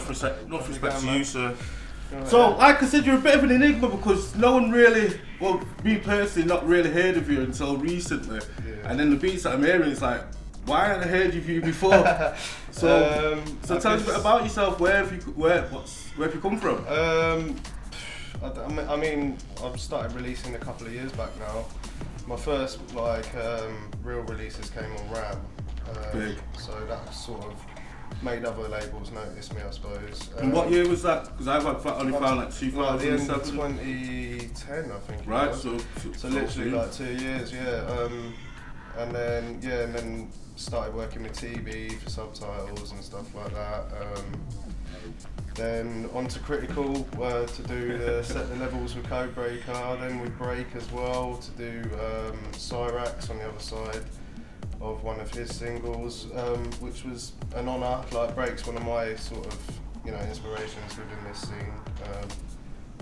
enough respect to you, sir. So, like I said, you're a bit of an enigma because no one really, well, me personally, not really heard of you until recently. Yeah. And then the beats that I'm hearing is like, why haven't I heard of you before? So tell us a bit about yourself. Where have you come from? I mean, I've started releasing a couple of years back now. My first real releases came on RAM. So that sort of made other labels notice me, I suppose. And what year was that? Because I've only found like 2007. 2010, I think. Right, so literally like 2 years, yeah. And then started working with TB for subtitles and stuff like that. Then on to Critical to do set the levels with Codebreaker, then with Break as well to do Cyrax on the other side of one of his singles, which was an honour. Like Break's one of my sort of inspirations within this scene.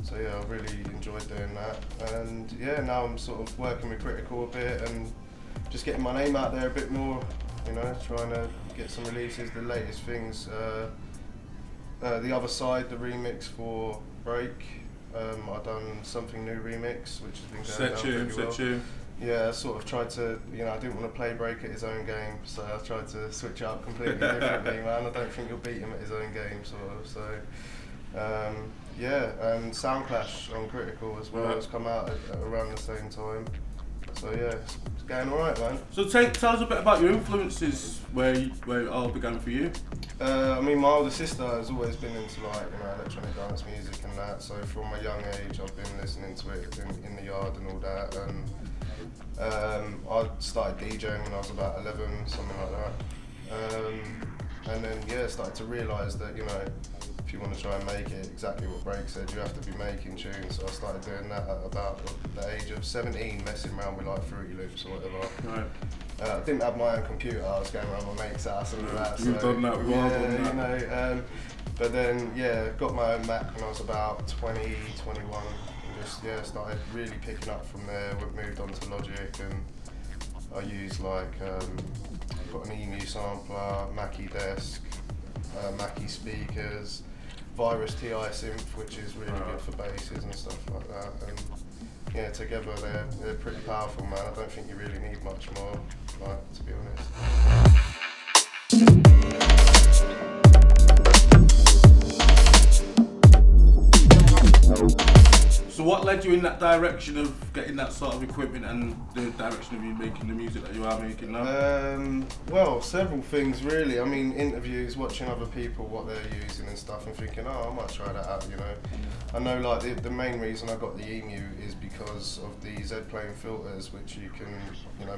So yeah, I really enjoyed doing that, and yeah, now I'm sort of working with Critical a bit and just getting my name out there a bit more. Trying to get some releases. The latest things, the other side, the remix for Break. I've done Something New remix, which has been going down pretty well. Yeah, I sort of tried to, I didn't want to play Break at his own game, so I tried to switch it up completely differently, man. I don't think you'll beat him at his own game, sort of. So, yeah, and Soundclash on Critical as well has come out at around the same time. So yeah, it's going alright, man. So tell us a bit about your influences, where it all began for you. I mean, my older sister has always been into electronic dance music and that. So from a young age, I've been listening to it in the yard and all that. And I started DJing when I was about 11, something like that. And then yeah, started to realise that if you want to try and make it exactly what Break said, you have to be making tunes. So I started doing that at about the age of 17, messing around with like Fruity Loops or whatever. Right. I didn't have my own computer, I was going around my mate's house and all that. You've done that well, but then yeah, got my own Mac when I was about 20, 21, and just started really picking up from there. We moved on to Logic, and I used got an EMU sampler, Mackie Desk, Mackie speakers, Virus TI synth, which is really good for basses and stuff like that. And yeah, together they're pretty powerful, man. I don't think you really need much more, to be honest. So what led you in that direction of getting that sort of equipment and the direction of you making the music that you are making now? Well, several things really. I mean, interviews, watching other people, what they're using and stuff, and thinking, I might try that out, I know the main reason I got the EMU is because of the Z-plane filters, which you can,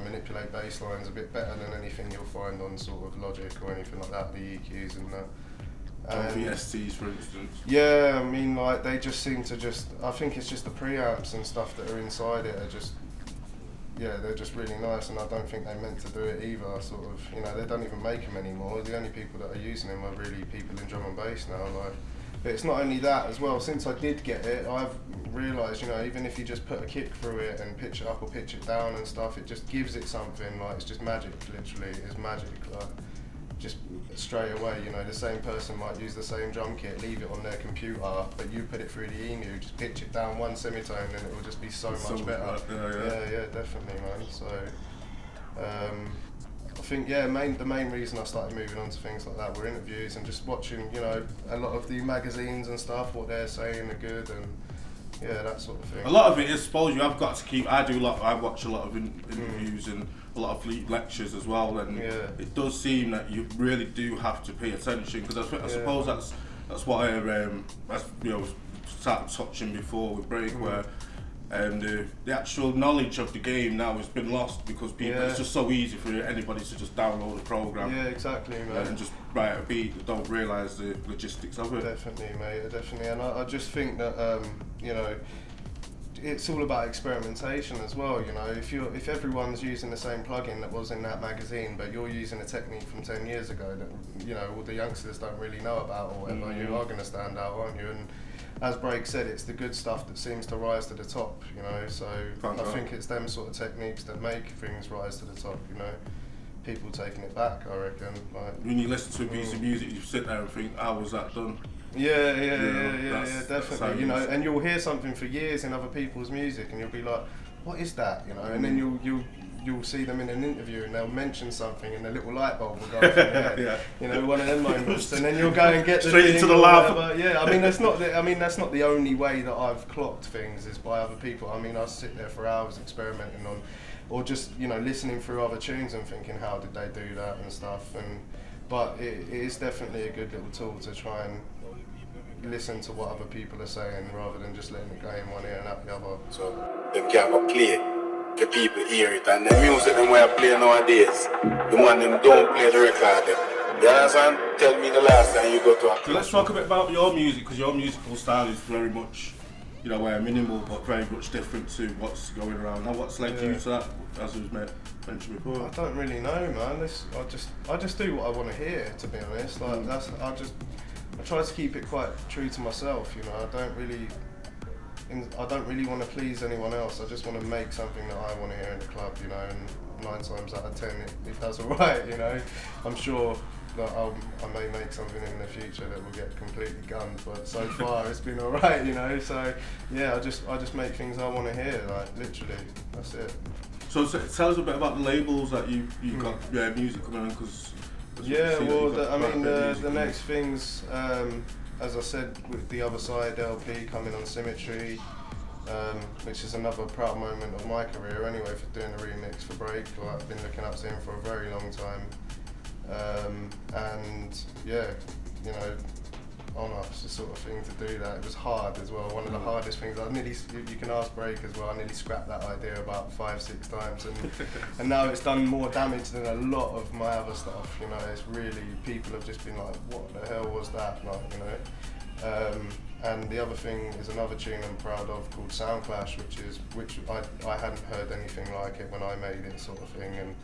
manipulate bass lines a bit better than anything you'll find on sort of Logic or anything like that, the EQs and that. VSTs, for instance. Yeah, I mean, they just seem to I think it's just the preamps and stuff that are inside it are just, they're just really nice, and I don't think they meant to do it either, sort of, they don't even make them anymore. The only people that are using them are really people in drum and bass now, But it's not only that as well. Since I did get it, I've realised, even if you just put a kick through it and pitch it up or pitch it down and stuff, it just gives it something, it's just magic, literally, it's magic. Just straight away, the same person might use the same drum kit, leave it on their computer, but you put it through the EMU, just pitch it down one semitone and it will just be so much better. Yeah, definitely, man. So, I think, the main reason I started moving on to things like that were interviews and just watching, a lot of the magazines and stuff, what they're saying are good, and yeah, that sort of thing. A lot of it is, I suppose, you have got to keep. I watch a lot of interviews and a lot of lectures as well, and it does seem that you really do have to pay attention, because I suppose that's what I started touching before with Break, where the actual knowledge of the game now has been lost because people. It's just so easy for anybody to just download a program. Yeah, exactly, man. And just write a beat that don't realise the logistics of it. Definitely, mate. Definitely, and I just think that it's all about experimentation as well. If everyone's using the same plugin that was in that magazine, but you're using a technique from 10 years ago that all the youngsters don't really know about or whatever, you are going to stand out, aren't you? And as Break said, it's the good stuff that seems to rise to the top. So I think it's them sort of techniques that make things rise to the top. people taking it back, I reckon. Like, when you listen to a piece of music, you sit there and think, how was that done? Yeah, definitely. You know, and you'll hear something for years in other people's music, and you'll be like, what is that? You know, and then you'll see them in an interview and they'll mention something and a little light bulb will go off in their head. You know, one of them moments, and then you'll go and get straight into the lab. Yeah, I mean that's not the only way that I've clocked things is by other people. I mean, I sit there for hours experimenting on, or just, you know, listening through other tunes and thinking, how did they do that and stuff. But it is definitely a good little tool to try and listen to what other people are saying rather than just letting it go in one ear and out the other. So them can't play, the people hear it, and the music them way I play nowadays, the one them don't play the record them. You understand? Tell me the last time you go to a club. So let's talk a bit about your music, because your musical style is very much, you know, minimal but very much different to what's going around. Now what's led you to that, as was mentioned before? I don't really know, man. I just do what I want to hear, to be honest. Like I try to keep it quite true to myself, you know. I don't really want to please anyone else. I just want to make something that I want to hear in the club, you know, and 9 times out of 10 it does alright, you know. I'm sure that I may make something in the future that will get completely gunned, but so far it's been alright, you know. So yeah, I just make things I want to hear, like literally, that's it. So tell us a bit about the labels that you got music coming on, because yeah, well, the next things, as I said, with the Other Side LP coming on Symmetry, which is another proud moment of my career anyway, for doing a remix for Break. Like, I've been looking up to him for a very long time, and yeah, you know, on us, the sort of thing to do that. It was hard as well. One of the hardest things. You can ask Break as well. I nearly scrapped that idea about 5-6 times, and now it's done more damage than a lot of my other stuff. You know, it's really, people have just been like, what the hell was that? Like, you know. And the other thing is another tune I'm proud of called Sound Clash, which I hadn't heard anything like it when I made it, sort of thing. And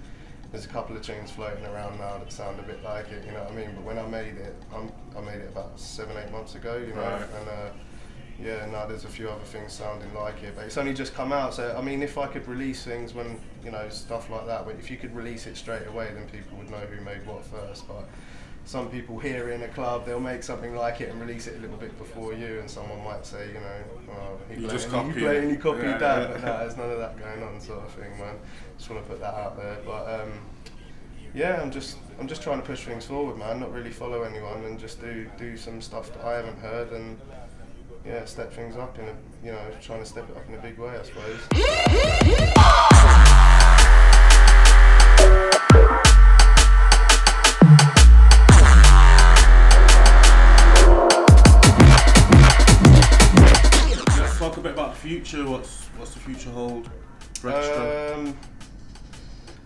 there's a couple of tunes floating around now that sound a bit like it, you know what I mean? But when I made it, I made it about 7-8 months ago, you know, right. And yeah, now there's a few other things sounding like it, but it's only just come out. So I mean, if I could release things when, you know, stuff like that, but if you could release it straight away, then people would know who made what first. But some people here in a club, they'll make something like it and release it a little bit before you, and someone might say, you know, oh, he blatantly copied that, but no, there's none of that going on, sort of thing, man. Just want to put that out there. But yeah, I'm just trying to push things forward, man. Not really follow anyone, and just do some stuff that I haven't heard, and yeah, step things up in a, you know, trying to step it up in a big way, I suppose. Talk a bit about the future. What's the future hold for Xtrah?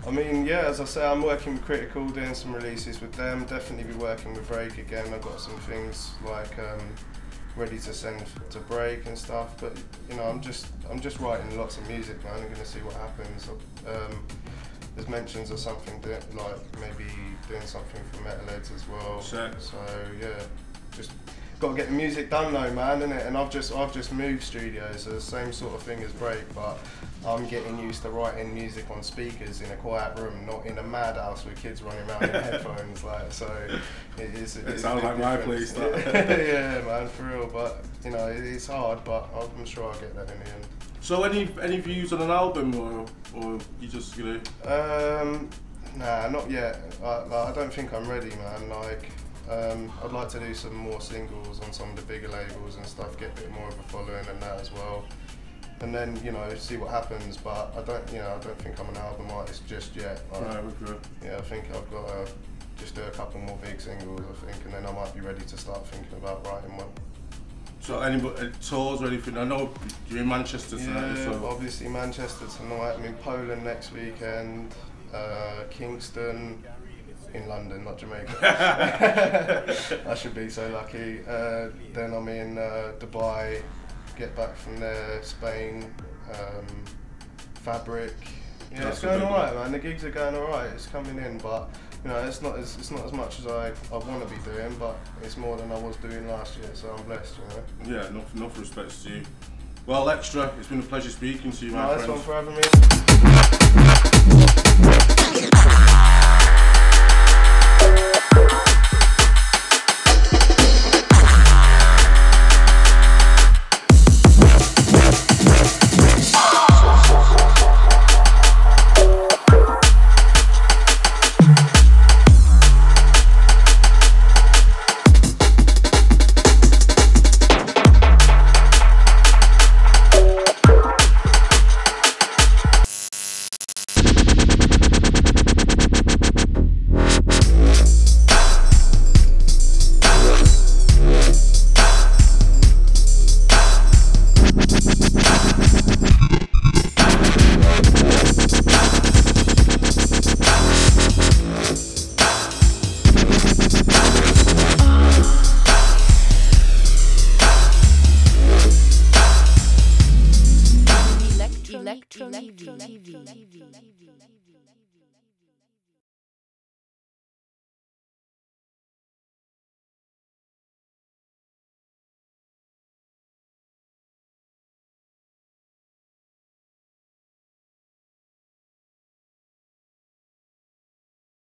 I mean, yeah, as I say, I'm working with Critical, doing some releases with them. Definitely be working with Break again. I've got some things like ready to send to Break and stuff. But you know, I'm just writing lots of music, man. I'm gonna see what happens. There's mentions of something like maybe doing something for Metalheads as well. Sure. So yeah, just got to get the music done though, man, innit? And I've just moved studios, so the same sort of thing as Break, but I'm getting used to writing music on speakers in a quiet room, not in a madhouse with kids running around in headphones. Like, so it sounds like my place. Yeah, man, for real. But you know, it's hard, but I'm sure I'll get that in the end. So any views on an album, or you just Nah, not yet. I don't think I'm ready, man. Like, I'd like to do some more singles on some of the bigger labels and stuff, get a bit more of a following and that as well. And then, you know, see what happens, but I don't think I'm an album artist just yet. Like, right, okay. Yeah, I think I've got to just do a couple more big singles, I think, and then I might be ready to start thinking about writing one. So any tours or anything? I know you're in Manchester tonight. Yeah, so obviously Manchester tonight. I'm in Poland next weekend, Kingston, in London, not Jamaica. I should be so lucky. Then I'm in Dubai, get back from there, Spain, Fabric. Yeah, it's going alright, man. The gigs are going alright. It's coming in, but you know, it's not as much as I want to be doing, but it's more than I was doing last year. So I'm blessed, you know. Yeah, enough respect to you. Well, Xtrah, it's been a pleasure speaking to you, my friend. Nice one for having me.